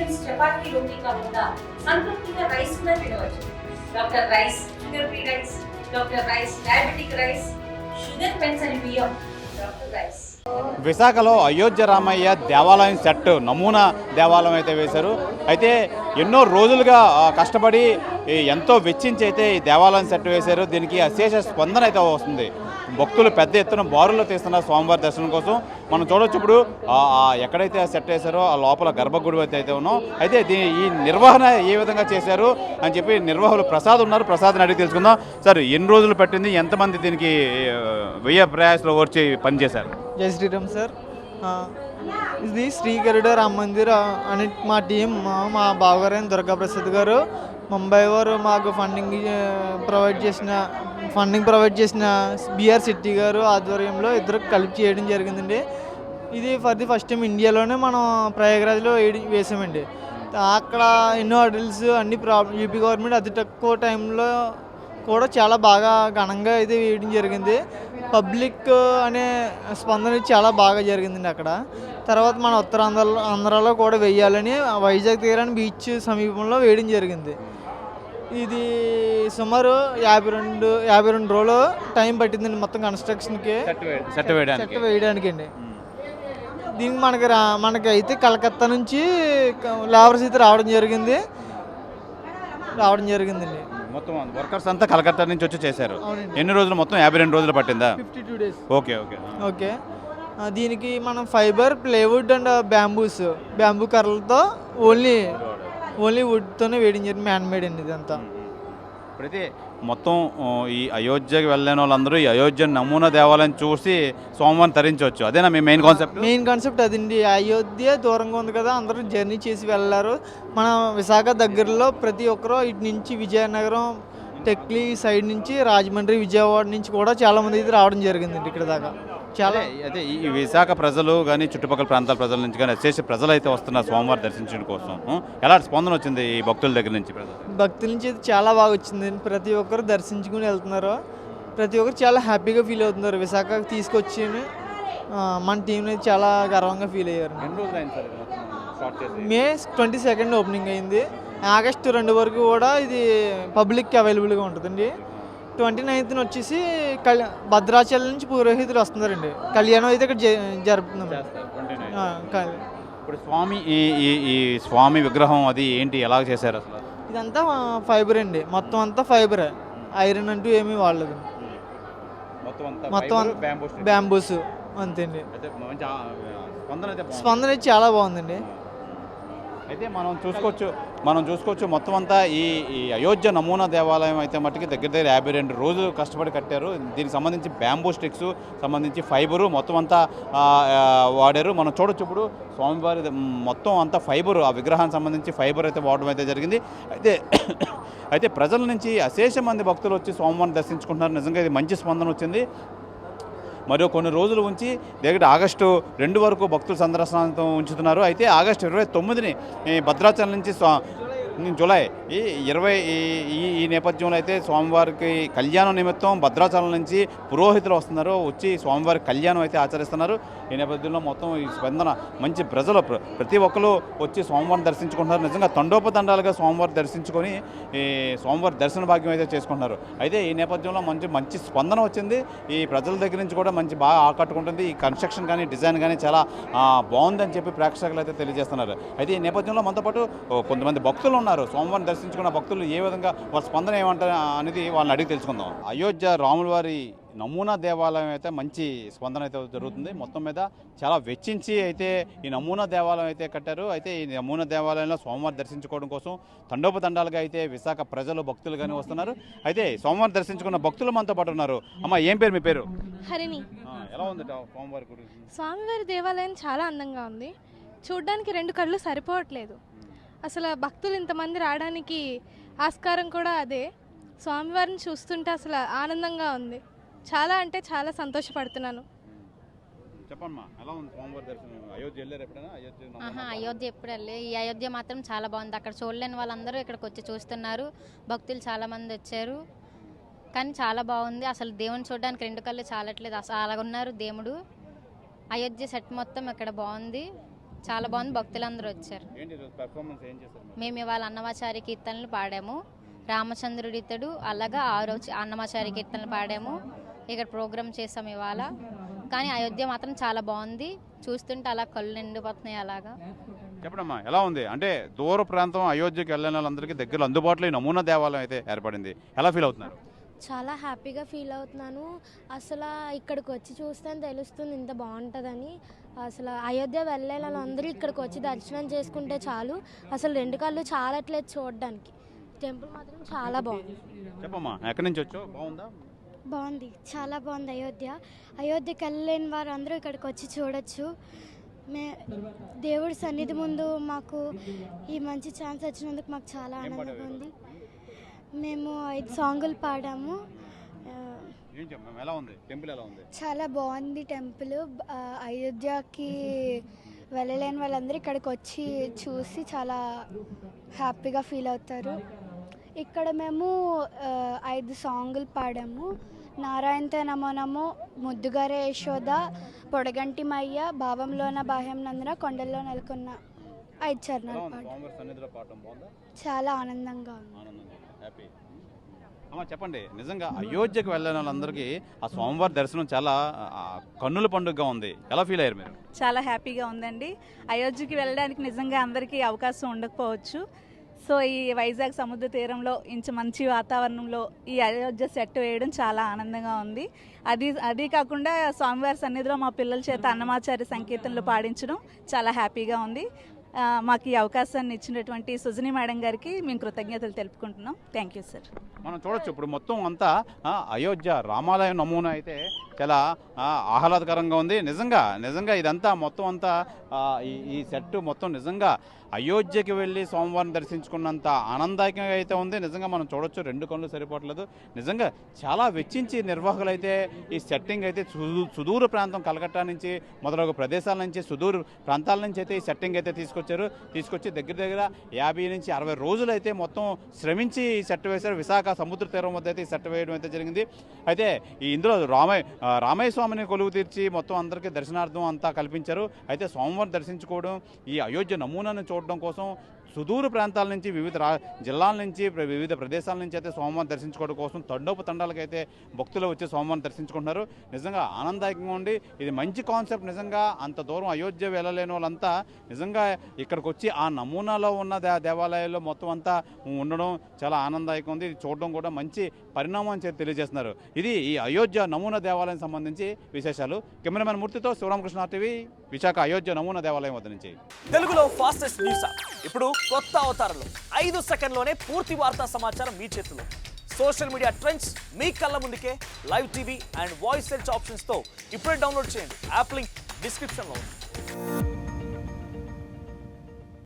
Tiffins chapati రోటీ కాకుండా సంతృప్తిగా rice కూడా తినవచ్చు. Doctor rice, sugar free rice, doctor rice, diabetic rice, sugar పెన్సని బియ్యం, డాక్టర్ రైస్. విశాఖలో అయోధ్య రామయ్య దేవాలయం సెట్ నమూనా దేవాలయం అయితే వేశారు. అయితే ఎన్నో రోజులుగా కష్టపడి ఎంతో వెచ్చించి అయితే ఈ దేవాలయం సెట్ వేశారు. దీనికి అశేష స్పందన అయితే వస్తుంది. భక్తులు పెద్ద ఎత్తున బారులో తీస్తున్నారు స్వామివారి దర్శనం కోసం. మనం చూడొచ్చు ఇప్పుడు ఎక్కడైతే ఆ సెట్ వేశారో ఆ లోపల గర్భగుడి అయితే ఉన్నాం. అయితే ఈ నిర్వహణ ఏ విధంగా చేశారు అని చెప్పి నిర్వాహకులు ప్రసాద్ ఉన్నారు. ప్రసాద్ని అడిగి తెలుసుకుందాం. సార్, ఎన్ని రోజులు పట్టింది, ఎంతమంది దీనికి వ్యయ ప్రయాసలో వచ్చి పనిచేశారు? జై శ్రీరామ్ సార్. ఇది శ్రీ గరుడ రామ్ మందిర్ అని మా టీం, మా బావగారు అయిన దుర్గా ప్రసాద్ గారు, ముంబై వారు మాకు ఫండింగ్ ప్రొవైడ్ చేసిన బిఆర్ శెట్టి గారు ఆధ్వర్యంలో ఇద్దరు కలిపి చేయడం జరిగిందండి. ఇది ఫర్ ది ఫస్ట్ టైం ఇండియాలోనే మనం ప్రయాగరాజ్లో వేసామండి. అక్కడ ఎన్నో అడల్ట్స్ అన్ని యూపీ గవర్నమెంట్ అతి తక్కువ టైంలో కూడా చాలా బాగా ఘనంగా అయితే వేయడం జరిగింది. పబ్లిక్ అనే స్పందన చాలా బాగా జరిగిందండి అక్కడ. తర్వాత మన ఆంధ్రాలో కూడా వేయాలని వైజాగ్ తీరాన్ని బీచ్ సమీపంలో వేయడం జరిగింది. ఇది సుమారు 52 రోజులు టైం పట్టిందండి మొత్తం కన్స్ట్రక్షన్కి, సెట్ వేయడానికి అండి. దీనికి మనకి అయితే కలకత్తా నుంచి లేబర్స్ అయితే రావడం జరిగిందండి. మొత్తం వర్కర్స్ అంతా కలకత్తా నుంచి వచ్చి చేశారు. ఎన్ని రోజులు? మొత్తం 52 రోజులు పట్టిందా? 52 డేస్. ఓకే. దీనికి మనం ఫైబర్, ప్లేవుడ్ అండ్ బ్యాంబూ కర్రలతో ఓన్లీ వుడ్తోనే వేయడం జరిగింది. మ్యాన్ మేడ్ అండి ఇదంతా. ఇప్పుడైతే మొత్తం ఈ అయోధ్యకి వెళ్ళిన వాళ్ళందరూ ఈ అయోధ్య నమూనా దేవాలయం చూసి స్వామివారిని తరించవచ్చు. అదేనా మీ మెయిన్ కాన్సెప్ట్? అదండి. అయోధ్య దూరంగా ఉంది కదా, అందరూ జర్నీ చేసి వెళ్ళారు. మన విశాఖ దగ్గరలో ప్రతి ఒక్కరూ ఇటు నుంచి విజయనగరం, టెక్లీ సైడ్ నుంచి రాజమండ్రి, విజయవాడ నుంచి కూడా చాలామంది అయితే రావడం జరిగిందండి ఇక్కడ దాకా. చాలా అయితే ఈ విశాఖ ప్రజలు కానీ చుట్టుపక్కల ప్రాంతాల ప్రజల నుంచి కానీ అశేష ప్రజలు అయితే వస్తున్నారు స్వామివారి దర్శించడం కోసం. ఎలాంటి స్పందన వచ్చింది ఈ భక్తుల దగ్గర నుంచి? భక్తుల నుంచి అయితే చాలా బాగా వచ్చింది. ప్రతి ఒక్కరు దర్శించుకుని వెళ్తున్నారు. ప్రతి ఒక్కరు చాలా హ్యాపీగా ఫీల్ అవుతున్నారు. విశాఖకు తీసుకొచ్చి మన టీంని చాలా గర్వంగా ఫీల్ అయ్యారు. మే 22 ఓపెనింగ్ అయింది. ఆగస్టు 2 వరకు కూడా ఇది పబ్లిక్కి అవైలబుల్గా ఉంటుందండి. 29th వచ్చేసి భద్రాచలం నుంచి పురోహితులు వస్తున్నారండి. కళ్యాణం అయితే ఇక్కడ జరుపుతున్నాం. ఇప్పుడు స్వామి విగ్రహం అది ఏంటి, ఎలా చేశారు అసలు? ఇదంతా ఫైబర్ అండి. మొత్తం అంతా ఫైబరే, ఐరన్ అంటూ ఏమీ వాడలేదు. మొత్తం బ్యాంబూస్ అంతే అండి. స్పందన అయితే చాలా బాగుందండి. అయితే మనం చూసుకోవచ్చు మొత్తం అంతా ఈ అయోధ్య నమూనా దేవాలయం అయితే మట్టుకి దగ్గర 52 రోజులు కష్టపడి కట్టారు. దీనికి సంబంధించి బ్యాంబూ స్టిక్స్ సంబంధించి ఫైబరు మొత్తం అంతా వాడారు. మనం చూడొచ్చు ఇప్పుడు స్వామివారి మొత్తం అంతా ఫైబరు, ఆ విగ్రహానికి సంబంధించి ఫైబర్ అయితే వాడడం అయితే జరిగింది. అయితే ప్రజల నుంచి అశేష మంది భక్తులు వచ్చి స్వామివారిని దర్శించుకుంటున్నారు. నిజంగా ఇది మంచి స్పందన వచ్చింది. మరియు కొన్ని రోజులు ఉంచి దగ్గర ఆగస్టు 2 వరకు భక్తులు సందర్శనార్థం ఉంచుతున్నారు. అయితే ఆగస్టు 29ని భద్రాచలం నుంచి జూలై 20 ఈ నేపథ్యంలో అయితే స్వామివారికి కళ్యాణం నిమిత్తం భద్రాచలం నుంచి పురోహితులు వస్తున్నారు. వచ్చి స్వామివారి కళ్యాణం అయితే ఆచరిస్తున్నారు. ఈ నేపథ్యంలో మొత్తం ఈ స్పందన మంచి ప్రజలు ప్రతి ఒక్కరు వచ్చి స్వామివారిని దర్శించుకుంటున్నారు. నిజంగా తండోపతండాలుగా స్వామివారిని దర్శించుకొని ఈ స్వామివారి దర్శన భాగ్యం అయితే చేసుకుంటున్నారు. అయితే ఈ నేపథ్యంలో మంచి స్పందన వచ్చింది. ఈ ప్రజల దగ్గర నుంచి కూడా బాగా ఆకట్టుకుంటుంది. ఈ కన్స్ట్రక్షన్ కానీ డిజైన్ కానీ చాలా బాగుందని చెప్పి ప్రేక్షకులు అయితే తెలియజేస్తున్నారు. అయితే ఈ నేపథ్యంలో మనతో పాటు కొంతమంది భక్తులు ఉన్నారు. స్వామివారిని దర్శించుకున్న భక్తులు ఏ విధంగా వాళ్ళ స్పందన ఏమంటారు అనేది వాళ్ళని అడిగి తెలుసుకుందాం. అయోధ్య రాముల వారి నమూనా దేవాలయం అయితే మంచి స్పందన అయితే జరుగుతుంది. మొత్తం మీద చాలా వెచ్చించి అయితే ఈ నమూనా దేవాలయం అయితే కట్టారు. అయితే ఈ నమూనా దేవాలయంలో స్వామివారిని దర్శించుకోవడం కోసం తండోపతండాలుగా అయితే విశాఖ ప్రజలు భక్తులు కానీ వస్తున్నారు. అయితే స్వామివారిని దర్శించుకున్న భక్తులు మనతో పాటు ఉన్నారు. అమ్మ, ఏం పేరు మీ పేరు? హరిణి. ఎలా ఉంది స్వామివారి గురించి? స్వామివారి దేవాలయం చాలా అందంగా ఉంది. చూడ్డానికి 2 కళ్ళు సరిపోవట్లేదు. అసలు భక్తులు ఇంతమంది రావడానికి ఆస్కారం కూడా అదే. స్వామివారిని చూస్తుంటే అసలు ఆనందంగా ఉంది. చాలా అంటే చాలా సంతోషపడుతున్నాను. చెప్పమ్మా, ఎలా ఉంది స్వామివారి దర్శనం? అయోధ్య వెళ్ళారు ఎప్పుడైనా? అయోధ్య ఎప్పుడు వెళ్ళే. ఈ అయోధ్య మాత్రం చాలా బాగుంది. అక్కడ చూడలేని వాళ్ళందరూ ఇక్కడికి వచ్చి చూస్తున్నారు. భక్తులు చాలామంది వచ్చారు. కానీ చాలా బాగుంది. అసలు దేవుని చూడడానికి 2 కళ్ళు చాలట్లేదు. అసలు అలాగున్నారు దేవుడు. అయోధ్య సెట్ మొత్తం ఇక్కడ బాగుంది. చాలా బాగుంది, భక్తులందరూ వచ్చారు. ఏంటి పెర్ఫార్మెన్స్ ఏం చేశారు? మేము ఇవాళ అన్నమాచారి కీర్తనలు పాడాము, రామచంద్రుడి ఇతడు, అలాగా 6 అన్నమాచారి కీర్తనలు పాడాము. ఇక్కడ ప్రోగ్రామ్ చేసాము ఇవాళ. కానీ అయోధ్య మాత్రం చాలా బాగుంది, చూస్తుంటే అలా కళ్ళు నిండిపోతున్నాయి. అలాగా చెప్పడమ్మా ఎలా ఉంది? అంటే దూర ప్రాంతం అయోధ్యకి వెళ్ళిన వాళ్ళందరికీ దగ్గరలో అందుబాటులో ఈ నమూనా దేవాలయం అయితే ఏర్పడింది. ఎలా ఫీల్ అవుతున్నారు? చాలా హ్యాపీగా ఫీల్ అవుతున్నాను. అసలు ఇక్కడికి వచ్చి చూస్తే తెలుస్తుంది ఇంత బాగుంటుందని. అసలు అయోధ్య వెళ్ళే వాళ్ళందరూ ఇక్కడికి వచ్చి దర్శనం చేసుకుంటే చాలు, అసలు 2 కళ్ళు చాలట్లేదు చూడడానికి. టెంపుల్ మాత్రం చాలా బాగుంది. చెప్పమ్మా, ఎక్కడి నుంచి వచ్చావు? బాగుందా? బాగుంది, చాలా బాగుంది అయోధ్య. అయోధ్యకి వెళ్ళలేని వారు అందరూ ఇక్కడికి వచ్చి చూడొచ్చు. దేవుడి సన్నిధి ముందు మాకు ఈ మంచి ఛాన్స్ వచ్చినందుకు మాకు చాలా ఆనందంగా ఉంది. మేము 5 సాంగులు పాడాము. ఎలా ఉంది టెంపుల్? ఎలా ఉంది? చాలా బాగుంది టెంపుల్. అయోధ్యకి వెళ్ళలేని వాళ్ళందరూ ఇక్కడికి వచ్చి చూసి చాలా హ్యాపీగా ఫీల్ అవుతారు. ఇక్కడ మేము 5 సాంగులు పాడాము. నారాయణతే నమో నమో, ముద్దుగారే యశోద, పొడగంటి మయ్య, భావంలోన బాహ్యం నందన, కొండల్లో నెలకొన్న 5 చరణాలు పాడాము. చాలా ఆనందంగా ఉంది. చెప్పండి, నిజంగా అయోధ్యకు వెళ్ళిన వాళ్ళందరికీ ఆ స్వామివారి దర్శనం చాలా కన్నుల పండుగగా ఉంది. ఎలా ఫీల్ అయ్యారు మీరు? చాలా హ్యాపీగా ఉందండి. అయోధ్యకి వెళ్ళడానికి నిజంగా అందరికీ అవకాశం ఉండకపోవచ్చు. సో ఈ వైజాగ్ సముద్ర తీరంలో ఇంత మంచి వాతావరణంలో ఈ అయోధ్య సెట్ వేయడం చాలా ఆనందంగా ఉంది. అది కాకుండా స్వామివారి సన్నిధిలో మా పిల్లల చేత అన్నమాచార్య సంకీర్తనలు పాడించడం చాలా హ్యాపీగా ఉంది. మాకు ఈ అవకాశాన్ని ఇచ్చినటువంటి సుజని మేడం గారికి మేము కృతజ్ఞతలు తెలుపుకుంటున్నాం. Thank you sir. మనం చూడొచ్చు ఇప్పుడు మొత్తం అంతా అయోధ్య రామాలయం నమూనా అయితే చాలా ఆహ్లాదకరంగా ఉంది. నిజంగా ఇదంతా మొత్తం అంతా ఈ సెట్ మొత్తం నిజంగా అయోధ్యకి వెళ్ళి స్వామివారిని దర్శించుకున్నంత ఆనందదాయకంగా అయితే ఉంది. నిజంగా మనం చూడొచ్చు, 2 కళ్ళు సరిపోవట్లేదు. నిజంగా చాలా వెచ్చించి నిర్వాహకులు అయితే ఈ సెట్టింగ్ అయితే సుదూర ప్రాంతం కలకట్టా నుంచి మొదలగు ప్రదేశాల నుంచి సుదూర ప్రాంతాల నుంచి అయితే ఈ సెట్టింగ్ అయితే తీసుకొచ్చి దగ్గర 50 నుంచి 60 రోజులు అయితే మొత్తం శ్రమించి ఈ సెట్ వేశారు. విశాఖ సముద్ర తీరం వద్ద అయితే ఈ సెట్ వేయడం అయితే జరిగింది. అయితే ఇందులో రామయ్య స్వామిని కొలువు తీర్చి మొత్తం అందరికీ దర్శనార్థం అంతా కల్పించారు. అయితే స్వామివారిని దర్శించుకోవడం, ఈ అయోధ్య నమూనాను చూడడం కోసం సుదూర ప్రాంతాల నుంచి వివిధ జిల్లాల నుంచి వివిధ ప్రదేశాల నుంచి అయితే స్వామివారిని దర్శించుకోవడం కోసం తండోపతండాలకైతే భక్తులు వచ్చి స్వామివారిని దర్శించుకుంటున్నారు. నిజంగా ఆనందదాయకంగా ఉండి ఇది మంచి కాన్సెప్ట్. నిజంగా అంత దూరం అయోధ్య వెళ్ళలేని వాళ్ళంతా నిజంగా ఇక్కడికి వచ్చి ఆ నమూనాలో ఉన్న దేవాలయాల్లో మొత్తం అంతా ఉండడం చాలా ఆనందదాయకంగా ఉంది. ఇది చూడడం కూడా మంచి పరిణామం అని తెలియజేస్తున్నారు. ఇది ఈ అయోధ్య నమూనా దేవాలయం సంబంధించి విశేషాలు. కెమెరామెన్ మూర్తితో శివరామకృష్ణ టీవీ, విశాఖ అయోధ్య నమూనా దేవాలయం వద్ద నుంచి. తెలుగులో ఫాస్టెస్ట్ న్యూస్ ఇప్పుడు కొత్త అవతారంలో 5 సెకండ్లోనే పూర్తి వార్తా సమాచారం మీ చేతిలో. సోషల్ మీడియా ట్రెండ్స్ మీ కళ్ళ ముందుకే live TV and voice search ఆప్షన్స్తో ఇప్పుడే డౌన్లోడ్ చేయండి. యాప్ లింక్ డిస్క్రిప్షన్లో ఉంది.